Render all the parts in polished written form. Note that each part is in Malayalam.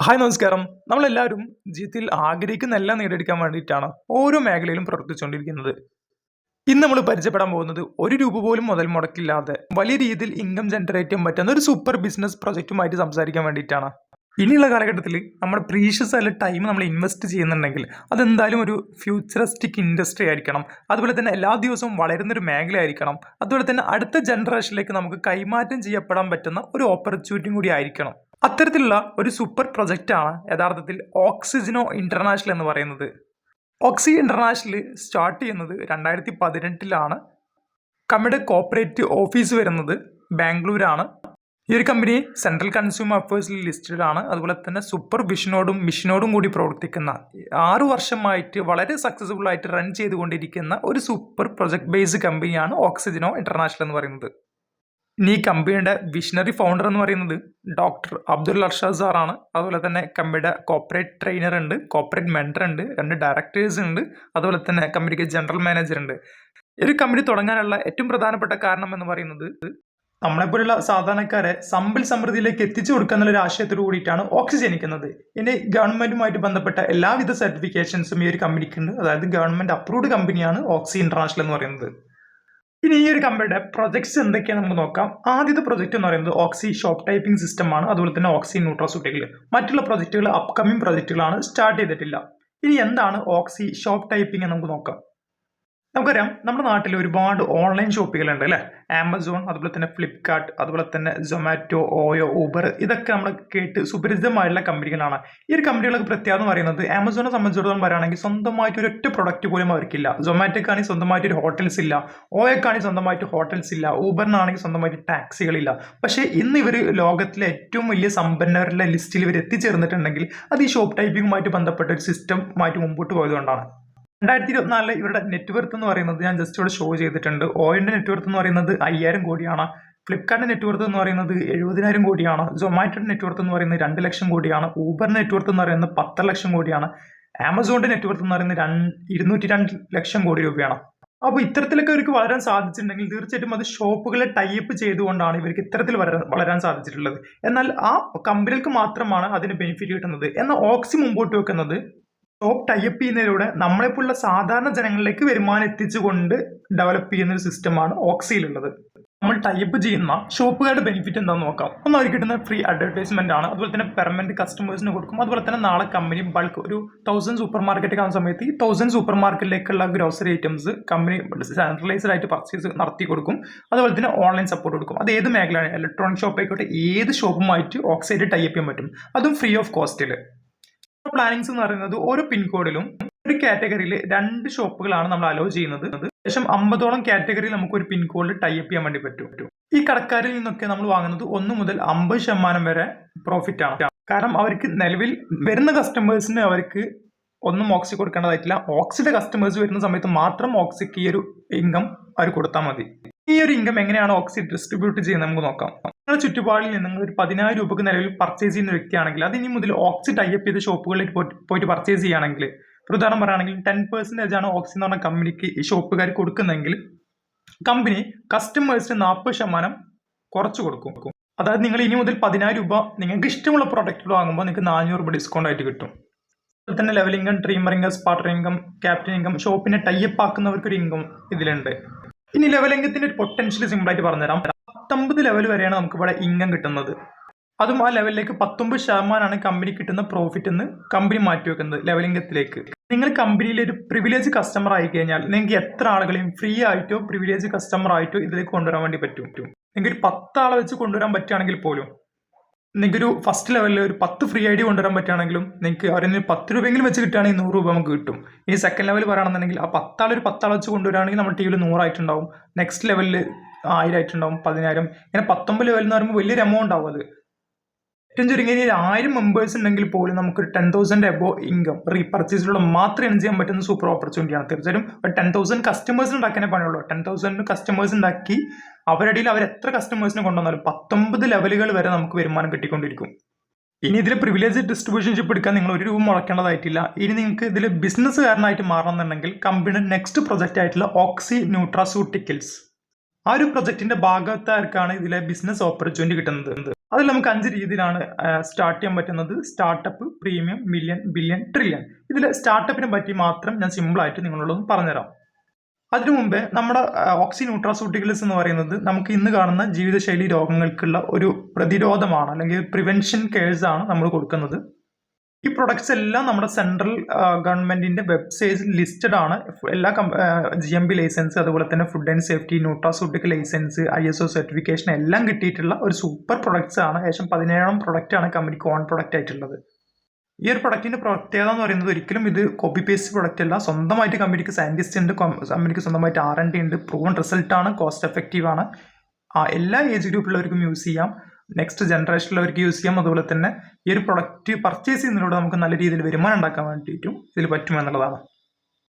ഹായ് നമസ്കാരം. നമ്മളെല്ലാവരും ജീവിതത്തിൽ ആഗ്രഹിക്കുന്ന എല്ലാം നേടിയെടുക്കാൻ വേണ്ടിയിട്ടാണ് ഓരോ മേഖലയിലും പ്രവർത്തിച്ചുകൊണ്ടിരിക്കുന്നത്. ഇന്ന് നമ്മൾ പരിചയപ്പെടാൻ പോകുന്നത് ഒരു രൂപ പോലും മുതൽ മുടക്കില്ലാതെ വലിയ രീതിയിൽ ഇൻകം ജനറേറ്റ് ചെയ്യാൻ പറ്റുന്ന ഒരു സൂപ്പർ ബിസിനസ് പ്രൊജക്റ്റുമായിട്ട് സംസാരിക്കാൻ വേണ്ടിയിട്ടാണ്. ഇനിയുള്ള കാലഘട്ടത്തിൽ നമ്മുടെ പ്രീഷ്യസ് ആയ ടൈം നമ്മൾ ഇൻവെസ്റ്റ് ചെയ്യുന്നുണ്ടെങ്കിൽ അതെന്തായാലും ഒരു ഫ്യൂച്ചറിസ്റ്റിക് ഇൻഡസ്ട്രി ആയിരിക്കണം. അതുപോലെ തന്നെ എല്ലാ ദിവസവും വളരുന്നൊരു മേഖല ആയിരിക്കണം. അതുപോലെ തന്നെ അടുത്ത ജനറേഷനിലേക്ക് നമുക്ക് കൈമാറ്റം ചെയ്യപ്പെടാൻ പറ്റുന്ന ഒരു ഓപ്പർച്യൂണിറ്റിയും കൂടി ആയിരിക്കണം. അത്തരത്തിലുള്ള ഒരു സൂപ്പർ പ്രൊജക്റ്റാണ് യഥാർത്ഥത്തിൽ ഓക്സിജനോ ഇന്റർനാഷണൽ എന്ന് പറയുന്നത്. ഓക്സി ഇന്റർനാഷണൽ സ്റ്റാർട്ട് ചെയ്യുന്നത് 2018 കമ്പനിയുടെ കോർപ്പറേറ്റ് ഓഫീസ് വരുന്നത് ബാംഗ്ലൂരാണ്. ഈ ഒരു കമ്പനി സെൻട്രൽ കൺസ്യൂമർ അഫയേഴ്സിൽ ലിസ്റ്റഡ് ആണ്. അതുപോലെ തന്നെ സൂപ്പർ വിഷനോടും മിഷനോടും കൂടി പ്രവർത്തിക്കുന്ന 6 വർഷമായിട്ട് വളരെ സക്സസ്ഫുൾ ആയിട്ട് റൺ ചെയ്തുകൊണ്ടിരിക്കുന്ന ഒരു സൂപ്പർ പ്രൊജക്ട് ബേസ്ഡ് കമ്പനിയാണ് ഓക്സിജനോ ഇന്റർനാഷണൽ എന്ന് പറയുന്നത്. ഇനി ഈ കമ്പനിയുടെ വിഷണറി ഫൗണ്ടർ എന്ന് പറയുന്നത് ഡോക്ടർ അബ്ദുൽ അർഷാദ് സാറാണ്. അതുപോലെ തന്നെ കമ്പനിയുടെ കോർപ്പറേറ്റ് ട്രെയിനർ ഉണ്ട്, കോർപ്പറേറ്റ് മെൻറ്റർ ഉണ്ട്, 2 ഡയറക്ടേഴ്സ് ഉണ്ട്, അതുപോലെ തന്നെ കമ്പനിക്ക് ജനറൽ മാനേജർ ഉണ്ട്. ഒരു കമ്പനി തുടങ്ങാനുള്ള ഏറ്റവും പ്രധാനപ്പെട്ട കാരണം എന്ന് പറയുന്നത് നമ്മളെപ്പോലുള്ള സാധാരണക്കാരെ സമ്പൽ സമൃദ്ധിയിലേക്ക് എത്തിച്ചു കൊടുക്കുക എന്നുള്ള ആശയത്തോടു കൂടിയിട്ടാണ് ഓക്സി ജനിക്കുന്നത്. ഇനി ഗവൺമെന്റുമായിട്ട് ബന്ധപ്പെട്ട എല്ലാവിധ സർട്ടിഫിക്കേഷൻസും ഈ ഒരു കമ്പനിക്കുണ്ട്. അതായത് ഗവൺമെന്റ് അപ്രൂവ്ഡ് കമ്പനിയാണ് ഓക്സി ഇന്റർനാഷണൽ എന്ന് പറയുന്നത്. ഇനി ഈ ഒരു കമ്പനിയുടെ പ്രൊജക്ട്സ് എന്തൊക്കെയാണ് നമുക്ക് നോക്കാം. ആദ്യത്തെ പ്രൊജക്ട് എന്ന് പറയുന്നത് ഓക്സി ഷോപ്പ് ടൈപ്പിംഗ് സിസ്റ്റം ആണ്. അതുപോലെ തന്നെ ഓക്സി ന്യൂട്രാസ്യൂട്ടിക്കൽ. മറ്റുള്ള പ്രൊജക്റ്റുകൾ അപ്കമിംഗ് പ്രൊജക്റ്റുകളാണ്, സ്റ്റാർട്ട് ചെയ്തിട്ടില്ല. ഇനി എന്താണ് ഓക്സി ഷോപ്പ് ടൈപ്പിംഗ് എന്ന് നമുക്ക് നോക്കാം. നമുക്കറിയാം, നമ്മുടെ നാട്ടിൽ ഒരുപാട് ഓൺലൈൻ ഷോപ്പുകളുണ്ട് അല്ലേ. ആമസോൺ, അതുപോലെ തന്നെ ഫ്ലിപ്കാർട്ട്, അതുപോലെ തന്നെ സൊമാറ്റോ, ഓയോ, ഊബർ, ഇതൊക്കെ നമ്മൾ കേട്ട് സുപരിചിതമായിട്ടുള്ള കമ്പനികളാണ്. ഈ ഒരു കമ്പനികളൊക്കെ പ്രത്യേകത എന്ന് പറയുന്നത് ആമസോണെ സംബന്ധിച്ചിടത്തോളം പറയുകയാണെങ്കിൽ സ്വന്തമായിട്ട് ഒരൊറ്റ പ്രൊഡക്റ്റ് പോലും അവർക്കില്ല. സൊമാറ്റോക്കാണെങ്കിൽ സ്വന്തമായിട്ട് ഒരു ഹോട്ടൽസ് ഇല്ല, ഓയോക്കാണെങ്കിൽ സ്വന്തമായിട്ട് ഹോട്ടൽസ് ഇല്ല, ഊബറിനാണെങ്കിൽ സ്വന്തമായിട്ട് ടാക്സികളില്ല. പക്ഷേ ഇന്ന് ഇവർ ലോകത്തിലെ ഏറ്റവും വലിയ സമ്പന്നവരുടെ ലിസ്റ്റിൽ ഇവർ എത്തിച്ചേർന്നിട്ടുണ്ടെങ്കിൽ അത് ഈ ഷോപ്പ് ടൈപ്പിംഗുമായിട്ട് ബന്ധപ്പെട്ട ഒരു സിസ്റ്റമായിട്ട് മുമ്പോട്ട് പോയതുകൊണ്ടാണ്. 2024 ഇവരുടെ നെറ്റ്വർത്ത് എന്ന് പറയുന്നത് ഞാൻ ജസ്റ്റ് ഇവിടെ ഷോ ചെയ്തിട്ടുണ്ട്. ഓയുടെ നെറ്റ്വർത്ത് എന്ന് പറയുന്നത് 5000 കോടിയാണ്. ഫ്ലിപ്കാർട്ടിന്റെ നെറ്റ്വർത്ത് എന്ന് പറയുന്നത് 70,000 കോടിയാണ്. സൊമാറ്റോയുടെ നെറ്റ്വർത്ത് എന്ന് പറയുന്നത് 2 ലക്ഷം കോടിയാണ്. ഊബറിന്റെ നെറ്റ്വർത്ത് എന്ന് പറയുന്നത് 10 ലക്ഷം കോടിയാണ്. ആമസോണിന്റെ നെറ്റ്വർത്ത് എന്ന് പറയുന്നത് 202 ലക്ഷം കോടി രൂപയാണ്. അപ്പോൾ ഇത്തരത്തിലൊക്കെ ഇവർക്ക് വളരാൻ സാധിച്ചിട്ടുണ്ടെങ്കിൽ തീർച്ചയായിട്ടും അത് ഷോപ്പുകളെ ടൈപ്പ് ചെയ്തുകൊണ്ടാണ് ഇവർക്ക് ഇത്തരത്തിൽ വളരാൻ സാധിച്ചിട്ടുള്ളത്. എന്നാൽ ആ കമ്പനികൾക്ക് മാത്രമാണ് അതിന് ബെനിഫിറ്റ് കിട്ടുന്നത്. എന്നാൽ ഓക്സി മുമ്പോട്ട് വെക്കുന്നത് ഷോപ്പ് ടൈപ്പ് ചെയ്യുന്നതിലൂടെ നമ്മളെപ്പോലുള്ള സാധാരണ ജനങ്ങളിലേക്ക് വരുമാനം എത്തിച്ചുകൊണ്ട് ഡെവലപ്പ് ചെയ്യുന്ന ഒരു സിസ്റ്റമാണ് ഓക്സിയിലുള്ളത്. നമ്മൾ ടൈപ്പ് ചെയ്യുന്ന ഷോപ്പുകാരുടെ ബെനിഫിറ്റ് എന്താണെന്ന് നോക്കാം. ഒന്ന് അവർ കിട്ടുന്ന ഫ്രീ അഡ്വർടൈസ്മെന്റ് ആണ്. അതുപോലെ തന്നെ പെർമനന്റ് കസ്റ്റമേഴ്സിന് കൊടുക്കും. അതുപോലെ തന്നെ നാളെ കമ്പനി ബൾക്ക് ഒരു 1000 സൂപ്പർ മാർക്കറ്റ് കാണുന്ന സമയത്ത് ഈ 1000 സൂപ്പർ മാർക്കറ്റിലേക്കുള്ള ഗ്രോസറി ഐറ്റംസ് കമ്പനി സെൻട്രലൈസ്ഡ് ആയിട്ട് പർച്ചേസ് നടത്തി കൊടുക്കും. അതുപോലെ തന്നെ ഓൺലൈൻ സപ്പോർട്ട് കൊടുക്കും. അത് ഏത് മേഖലയാണ്, ഇലക്ട്രോണിക് ഷോപ്പ് ആയിക്കോട്ടെ, ഏത് ഷോപ്പുമായിട്ട് ഓക്സൈഡ് ടൈപ്പ് ചെയ്യാൻ പറ്റും, അതും ഫ്രീ ഓഫ് കോസ്റ്റിൽ. പ്ലാനിങ്സ് എന്ന് പറയുന്നത് ഓരോ പിൻകോഡിലും ഒരു കാറ്റഗറിയിൽ 2 ഷോപ്പുകളാണ് നമ്മൾ അലോ ചെയ്യുന്നത്. ഏകദേശം 50ഓളം കാറ്റഗറിയിൽ നമുക്ക് ഒരു പിൻകോഡിൽ ടൈപ്പ് ചെയ്യാൻ വേണ്ടി പറ്റും. ഈ കടക്കാരിൽ നിന്നൊക്കെ നമ്മൾ വാങ്ങുന്നത് 1 മുതൽ 50% വരെ പ്രോഫിറ്റ് ആണ്. കാരണം അവർക്ക് നിലവിൽ വരുന്ന കസ്റ്റമേഴ്സിന് അവർക്ക് ഒന്നും ഓക്സി കൊടുക്കേണ്ടതായിട്ടില്ല. ഓക്സിയുടെ കസ്റ്റമേഴ്സ് വരുന്ന സമയത്ത് മാത്രം ഓക്സിക്ക് ഈ ഒരു ഇൻകം അവർ കൊടുത്താൽ മതി. ഈ ഒരു ഇൻകം എങ്ങനെയാണ് ഓക്സി ഡിസ്ട്രിബ്യൂട്ട് ചെയ്യുന്നത് നമുക്ക് നോക്കാം. നിങ്ങളുടെ ചുറ്റുപാടിൽ നിങ്ങൾ ഒരു 10,000 രൂപക്ക് നിലവിൽ പർച്ചേസ് ചെയ്യുന്ന വ്യക്തിയാണെങ്കിൽ അത് ഇനി മുതൽ ഓക്സി ടൈപ്പ് ചെയ്ത ഷോപ്പുകളിൽ പോയിട്ട് പർച്ചേസ് ചെയ്യുകയാണെങ്കിൽ, ഒരു ഉദാഹരണം പറയുകയാണെങ്കിൽ 10% ആണ് ഓക്സി എന്ന് പറഞ്ഞ കമ്പനിക്ക് ഈ ഷോപ്പുകാർ കൊടുക്കുന്നതെങ്കിൽ കമ്പനി കസ്റ്റമേഴ്സിന് 40% കുറച്ച് കൊടുക്കും. അതായത് നിങ്ങൾ ഇനി മുതൽ 10,000 രൂപ നിങ്ങൾക്ക് ഇഷ്ടമുള്ള പ്രോഡക്റ്റുകൾ വാങ്ങുമ്പോൾ നിങ്ങൾക്ക് 400 രൂപ ഡിസ്കൗണ്ട് ആയിട്ട് കിട്ടും. അതുപോലെ തന്നെ ലെവൽ ഇൻകം, ഡ്രീമർ ഇൻകം, സ്പാർട്ടർ ഇൻകം, ക്യാപിറ്റൽ ഇൻകം, ഷോപ്പിനെ ടൈപ്പ് ആക്കുന്നവർക്കൊരു ഇൻകം ഇതിലുണ്ട്. ഇനി ലെവൽ ഇൻകത്തിന്റെ ഒരു പൊട്ടൻഷ്യൽ സിമ്പിൾ ആയിട്ട് പറഞ്ഞുതരാം. 19 ലെവൽ വരെയാണ് നമുക്ക് ഇവിടെ ഇൻകം കിട്ടുന്നത്. അതും ആ ലെവലിലേക്ക് 19% കമ്പനി കിട്ടുന്ന പ്രോഫിറ്റ് എന്ന് കമ്പനി മാറ്റിവെക്കുന്നത് ലെവൽ ഇൻകത്തിലേക്ക്. നിങ്ങൾ കമ്പനിയിലെ ഒരു പ്രിവിലേജ് കസ്റ്റമർ ആയി കഴിഞ്ഞാൽ നിങ്ങൾക്ക് എത്ര ആളുകളെയും ഫ്രീ ആയിട്ടോ പ്രിവിലേജ് കസ്റ്റമർ ആയിട്ടോ ഇതിലേക്ക് കൊണ്ടുവരാൻ വേണ്ടി പറ്റും. നിങ്ങൾക്ക് ഒരു 10 ആളെ വെച്ച് കൊണ്ടുവരാൻ പറ്റുകയാണെങ്കിൽ പോലും, നിങ്ങൾക്ക് ഒരു ഫസ്റ്റ് ലെവലിൽ ഒരു 10 ഫ്രീ ഐ ഡി കൊണ്ടുവരാൻ പറ്റുകയാണെങ്കിലും നിങ്ങൾക്ക് അവരിൽ 10 രൂപയെങ്കിലും വെച്ച് കിട്ടുകയാണെങ്കിൽ 100 രൂപ നമുക്ക് കിട്ടും. ഇനി സെക്കൻഡ് ലെവൽ പറയുകയാണെന്നുണ്ടെങ്കിൽ ആ 10 ആൾ ഒരു 10 ആൾ വെച്ച് കൊണ്ടുവരികയാണെങ്കിൽ നമ്മുടെ ടീമിൽ 100 ആയിട്ടുണ്ടാവും. നെക്സ്റ്റ് ലെവലിൽ 1000 ആയിട്ടുണ്ടാവും, 10,000. ഇങ്ങനെ 19 ലെവൽ എന്ന് പറയുമ്പോൾ വലിയൊരു എമൗണ്ട് ആവും. അത് ഏറ്റവും ചുരുങ്ങിയ 1000 മെമ്പേഴ്സ് ഉണ്ടെങ്കിൽ പോലും നമുക്ക് 10,000 എബോ ഇൻകം റീപർച്ചേസിലൂടെ മാത്രം എൻ ചെയ്യാൻ പറ്റുന്ന സൂപ്പർ ഓപ്പർച്യൂണിറ്റിയാണ്. തീർച്ചയായും 10,000 കസ്റ്റമേഴ്സ് ഉണ്ടാക്കാനേ പണിയുള്ളൂ. 10,000 കസ്റ്റമേഴ്സ് ഉണ്ടാക്കി അവരുടെ അവർ എത്ര കസ്റ്റമേഴ്സിനെ കൊണ്ടുവന്നാലും 19 ലെവലുകൾ വരെ നമുക്ക് വരുമാനം കിട്ടിക്കൊണ്ടിരിക്കും. ഇനി ഇതിൽ പ്രിവിലേജ് ഡിസ്ട്രിബ്യൂഷൻഷിപ്പ് എടുക്കാൻ നിങ്ങൾ 1 രൂപ മുടക്കേണ്ടതായിട്ടില്ല. ഇനി നിങ്ങൾക്ക് ഇതിൽ ബിസിനസ്സുകാരനായിട്ട് മാറണമെന്നുണ്ടെങ്കിൽ കമ്പനിയുടെ നെക്സ്റ്റ് പ്രൊജക്റ്റ് ആയിട്ടുള്ള ഓക്സി ന്യൂട്രാസ്യൂട്ടിക്കൽസ്, ആ ഒരു പ്രൊജക്റ്റിന്റെ ഭാഗത്താർക്കാണ് ഇതിലെ ബിസിനസ് ഓപ്പർച്യൂണിറ്റി കിട്ടുന്നത്. അതിൽ നമുക്ക് 5 രീതിയിലാണ് സ്റ്റാർട്ട് ചെയ്യാൻ പറ്റുന്നത്. Startup, premium, million, billion, trillion. ഇതിൽ സ്റ്റാർട്ടപ്പിനെ പറ്റി മാത്രം ഞാൻ സിമ്പിളായിട്ട് നിങ്ങളോടൊന്ന് പറഞ്ഞുതരാം. അതിനു മുമ്പേ നമ്മുടെ ഓക്സി ന്യൂട്രാസ്യൂട്ടിക്കൽസ് എന്ന് പറയുന്നത് നമുക്ക് ഇന്ന് കാണുന്ന ജീവിതശൈലി രോഗങ്ങൾക്കുള്ള ഒരു പ്രതിരോധമാണ്, അല്ലെങ്കിൽ പ്രിവെൻഷൻ കെയർസ് ആണ് നമ്മൾ കൊടുക്കുന്നത്. ഈ പ്രൊഡക്ട്സ് എല്ലാം നമ്മുടെ സെൻട്രൽ ഗവൺമെന്റിന്റെ വെബ്സൈറ്റിൽ ലിസ്റ്റഡ് ആണ്. എല്ലാ GMP ലൈസൻസ്, അതുപോലെ തന്നെ food and safety, nutraceutical license, ISO certification എല്ലാം കിട്ടിയിട്ടുള്ള ഒരു സൂപ്പർ പ്രൊഡക്ട്സ് ആണ്. ഏകദേശം 17 പ്രൊഡക്റ്റ് ആണ് കമ്പനിക്ക് ഓൺ പ്രൊഡക്റ്റ് ആയിട്ടുള്ളത്. ഈ ഒരു പ്രൊഡക്റ്റിന്റെ പ്രത്യേകത എന്ന് പറയുന്നത് ഒരിക്കലും ഇത് കോപ്പി പേസ്റ്റ് പ്രൊഡക്റ്റ് അല്ല. സ്വന്തമായിട്ട് കമ്പനിക്ക് സയന്റിസ്റ്റ് ഉണ്ട്, കമ്പനിക്ക് സ്വന്തമായിട്ട് R&D ഉണ്ട്, പ്രൂവൺ റിസൾട്ട് ആണ്, കോസ്റ്റ് എഫക്റ്റീവ് ആണ്. എല്ലാ ഏജ് ഗ്രൂപ്പിലുള്ളവർക്കും യൂസ് ചെയ്യാം, നെക്സ്റ്റ് ജനറേഷനിലുള്ളവർക്ക് യൂസ് ചെയ്യാം. അതുപോലെ തന്നെ ഈ ഒരു പ്രൊഡക്റ്റ് പർച്ചേസ് ചെയ്യുന്നതിലൂടെ നമുക്ക് നല്ല രീതിയിൽ വരുമാനം ഉണ്ടാക്കാൻ വേണ്ടിയിട്ടും ഇതിൽ പറ്റുമെന്നുള്ളതാണ്.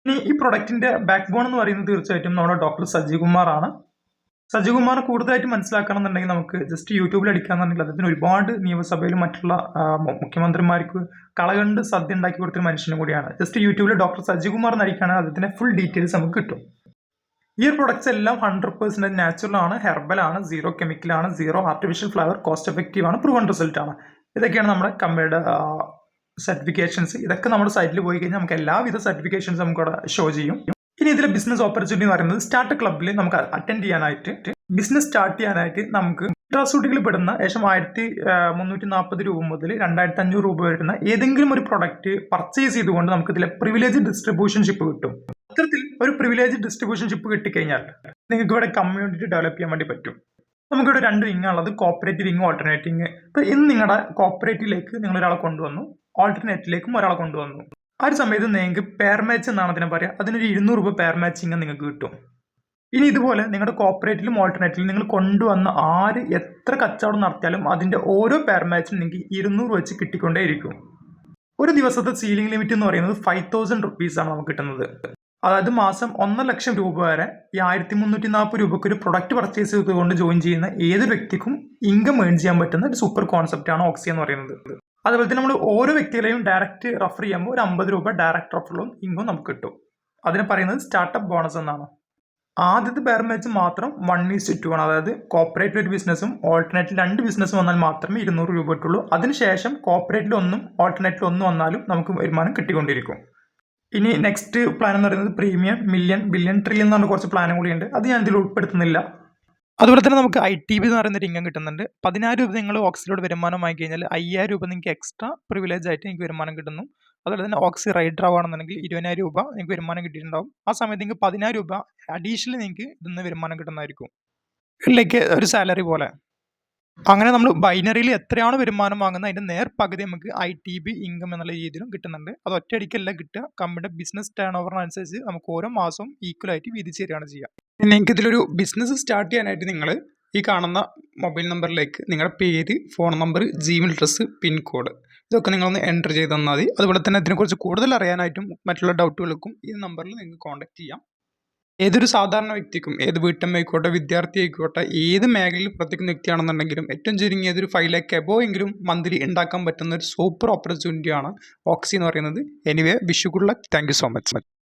ഇനി ഈ പ്രൊഡക്റ്റിന്റെ ബാക്ക് ബോൺ എന്ന് പറയുന്നത് തീർച്ചയായിട്ടും നമ്മുടെ ഡോക്ടർ സജികുമാർ ആണ്. സജികുമാർ കൂടുതലായിട്ട് മനസ്സിലാക്കണമെന്നുണ്ടെങ്കിൽ നമുക്ക് ജസ്റ്റ് യൂട്യൂബിൽ അടിക്കാന്നുണ്ടെങ്കിൽ അദ്ദേഹത്തിന് ഒരുപാട് നിയമസഭയിലും മറ്റുള്ള മുഖ്യമന്ത്രിമാർക്ക് കളകണ്ട് സദ്യ ഉണ്ടാക്കി കൊടുത്തൊരു മനുഷ്യനും കൂടിയാണ്. ജസ്റ്റ് യൂട്യൂബിൽ ഡോക്ടർ സജികുമാർ എന്നടിക്കാണ് അദ്ദേഹത്തിന്റെ ഫുൾ ഡീറ്റെയിൽസ് നമുക്ക് കിട്ടും. ഈ ഒരു പ്രൊഡക്ട്സ് എല്ലാം 100% നാച്ചുറൽ ആണ്, ഹെർബൽ ആണ്, സീറോ കെമിക്കൽ ആണ്, zero artificial flavour, cost effective ആണ്, പ്രൂവൺ റിസൾട്ട് ആണ്. ഇതൊക്കെയാണ് നമ്മുടെ കമ്പനിയുടെ സർട്ടിഫിക്കേഷൻസ്. ഇതൊക്കെ നമ്മുടെ സൈറ്റിൽ പോയി കഴിഞ്ഞാൽ നമുക്ക് എല്ലാവിധ സർട്ടിഫിക്കേഷൻസ് നമുക്ക് അവിടെ ഷോ ചെയ്യും. ഇനി ഇതിലെ ബിസിനസ് ഓപ്പർച്യൂണിറ്റി എന്ന് പറയുന്നത് സ്റ്റാർട്ട് ക്ലബ്ബിൽ നമുക്ക് അറ്റൻഡ് ചെയ്യാനായിട്ട്, ബിസിനസ് സ്റ്റാർട്ട് ചെയ്യാനായിട്ട് നമുക്ക് ന്യൂട്രാസ്യൂട്ടിക്കൽ പെടുന്ന ഏകദേശം 1340 രൂപ മുതൽ 2500 രൂപ വരുന്ന ഏതെങ്കിലും ഒരു പ്രൊഡക്റ്റ് പർച്ചേസ് ചെയ്തുകൊണ്ട് നമുക്ക് ഇതിലെ പ്രിവിലേജ് ഡിസ്ട്രിബ്യൂഷൻഷിപ്പ് കിട്ടും. അത്തരത്തിൽ ഒരു പ്രിവിലേജ് ഡിസ്ട്രിബ്യൂഷൻഷിപ്പ് കിട്ടിക്കഴിഞ്ഞാൽ നിങ്ങൾക്ക് ഇവിടെ കമ്മ്യൂണിറ്റി ഡെവലപ്പ് ചെയ്യാൻ വേണ്ടി പറ്റും. നമുക്കിവിടെ 2 വിങ് ഉള്ളത്, കോപ്പറേറ്റീവ് വിങ്, ഓൾട്ടർനേറ്റീവ് വിങ്. ഇപ്പൊ ഇന്ന് നിങ്ങളുടെ കോപ്പറേറ്റീവിലേക്ക് നിങ്ങൾ ഒരാളെ കൊണ്ടുവന്നു, ഓൾട്ടർനേറ്റീവിലേക്കും ഒരാളെ കൊണ്ടുവന്നു. ആ ഒരു സമയത്ത് നിങ്ങൾക്ക് പെയർ മാച്ച് എന്നാണ് അതിനെ പറയുക. അതിനൊരു 200 രൂപ പെയർ മാച്ചിങ് നിങ്ങൾക്ക് കിട്ടും. ഇനി ഇതുപോലെ നിങ്ങളുടെ കോപ്പറേറ്റീവിലും ഓൾട്ടർനേറ്റീവിലും നിങ്ങൾ കൊണ്ടുവന്ന ആര് എത്ര കച്ചവടം നടത്തിയാലും അതിന്റെ ഓരോ പെയർ മാച്ചിനും നിങ്ങൾക്ക് 200 വെച്ച് കിട്ടിക്കൊണ്ടേയിരിക്കും. ഒരു ദിവസത്തെ സീലിംഗ് ലിമിറ്റ് എന്ന് പറയുന്നത് 5000 റുപ്പീസ് ആണ് നമുക്ക് കിട്ടുന്നത്. അതായത് മാസം 1 ലക്ഷം രൂപ വരെ ഈ 1340 രൂപയ്ക്ക് ഒരു പ്രൊഡക്റ്റ് പർച്ചേസ് ചെയ്തുകൊണ്ട് ജോയിൻ ചെയ്യുന്ന ഏതൊരു വ്യക്തിക്കും ഇൻകം ഏൺ ചെയ്യാൻ പറ്റുന്ന ഒരു സൂപ്പർ കോൺസെപ്റ്റ് ആണ് ഓക്സി എന്ന് പറയുന്നത്. അതുപോലെ തന്നെ നമ്മൾ ഓരോ വ്യക്തികളെയും ഡയറക്റ്റ് റെഫർ ചെയ്യുമ്പോൾ ഒരു 50 രൂപ ഡയറക്റ്റ് റെഫറലും ഇൻകം നമുക്ക് കിട്ടും. അതിനെ പറയുന്നത് സ്റ്റാർട്ടപ്പ് ബോണസ് എന്നാണ്. ആദ്യത്തെ പെയർ മാച്ച് മാത്രം 1:2 ആണ്. അതായത് കോപ്പറേറ്റീവ് ഒരു ബിസിനസ്സും ഓൾട്ടർനേറ്റീവ് 2 ബിസിനസ്സും വന്നാൽ മാത്രമേ 200 രൂപ കിട്ടുള്ളൂ. അതിനുശേഷം കോപ്പറേറ്റീവ് 1 ഓൾട്ടർനേറ്റീവ് 1 വന്നാലും നമുക്ക് വരുമാനം കിട്ടിക്കൊണ്ടിരിക്കും. ഇനി നെക്സ്റ്റ് പ്ലാൻ എന്ന് പറയുന്നത് പ്രീമിയം, മില്യൺ, ബില്യൺ, ട്രില്യൺ എന്ന് പറഞ്ഞ കുറച്ച് പ്ലാനും കൂടിയുണ്ട്. അത് ഞാൻ ഇതിൽ ഉൾപ്പെടുത്തുന്നില്ല. അതുപോലെ തന്നെ നമുക്ക് ITB എന്ന് പറയുന്നൊരു ഇൻകം കിട്ടുന്നുണ്ട്. 10,000 രൂപ നിങ്ങൾ ഓക്സിലോട് വരുമാനം വാങ്ങി കഴിഞ്ഞാൽ 5,000 രൂപ നിങ്ങൾക്ക് എക്സ്ട്രാ പ്രിവിലേജ് ആയിട്ട് നിങ്ങൾക്ക് വരുമാനം കിട്ടുന്നു. അതുപോലെ തന്നെ ഓക്സി റൈഡർ ആവുകയാണെന്നുണ്ടെങ്കിൽ 20,000 രൂപ നിങ്ങൾക്ക് വരുമാനം കിട്ടിയിട്ടുണ്ടാവും. ആ സമയത്ത് നിങ്ങൾക്ക് 10,000 രൂപ അഡീഷണൽ നിങ്ങൾക്ക് ഇതിന്ന് വരുമാനം കിട്ടുന്നതായിരിക്കും, ലൈക്ക് ഒരു സാലറി പോലെ. അങ്ങനെ നമ്മൾ ബൈനറിയിൽ എത്രയാണ് വരുമാനം വാങ്ങുന്നത് അതിന്റെ നേർ പകുതി നമുക്ക് ITB ഇൻകം എന്നുള്ള രീതിയിലും കിട്ടുന്നുണ്ട്. അത് ഒറ്റയടിക്കല്ല കിട്ടുക, കമ്പനിയുടെ ബിസിനസ് ടേൺ ഓവറിനനുസരിച്ച് നമുക്ക് ഓരോ മാസവും ഈക്വൽ ആയിട്ട് വീതിച്ചു തരികയാണ് ചെയ്യുക. നിങ്ങൾക്ക് ഇതിലൊരു ബിസിനസ് സ്റ്റാർട്ട് ചെയ്യാനായിട്ട് നിങ്ങൾ ഈ കാണുന്ന മൊബൈൽ നമ്പറിലേക്ക് നിങ്ങളുടെ പേര്, phone number, Gmail address, pincode ഇതൊക്കെ നിങ്ങളൊന്ന് എൻ്റർ ചെയ്ത് തന്നാൽ മതി. അതുപോലെ തന്നെ ഇതിനെക്കുറിച്ച് കൂടുതൽ അറിയാനായിട്ടും മറ്റുള്ള ഡൗട്ടുകൾക്കും ഈ നമ്പറിൽ നിങ്ങൾക്ക് കോൺടാക്ട് ചെയ്യാം. ഏതൊരു സാധാരണ വ്യക്തിക്കും, ഏത് വീട്ടമ്മയായിക്കോട്ടെ, വിദ്യാർത്ഥി ആയിക്കോട്ടെ, ഏത് മേഖലയിൽ പ്രവർത്തിക്കുന്ന വ്യക്തിയാണെന്നുണ്ടെങ്കിലും ഏറ്റവും ചുരുങ്ങിയത് ഒരു 5 lakh എബോ എങ്കിലും മന്ത്ലി ഉണ്ടാക്കാൻ പറ്റുന്ന ഒരു സൂപ്പർ ഓപ്പർച്യൂണിറ്റിയാണ് ഓക്സി എന്ന് പറയുന്നത്. Anyway, wish you good luck. Thank you so much.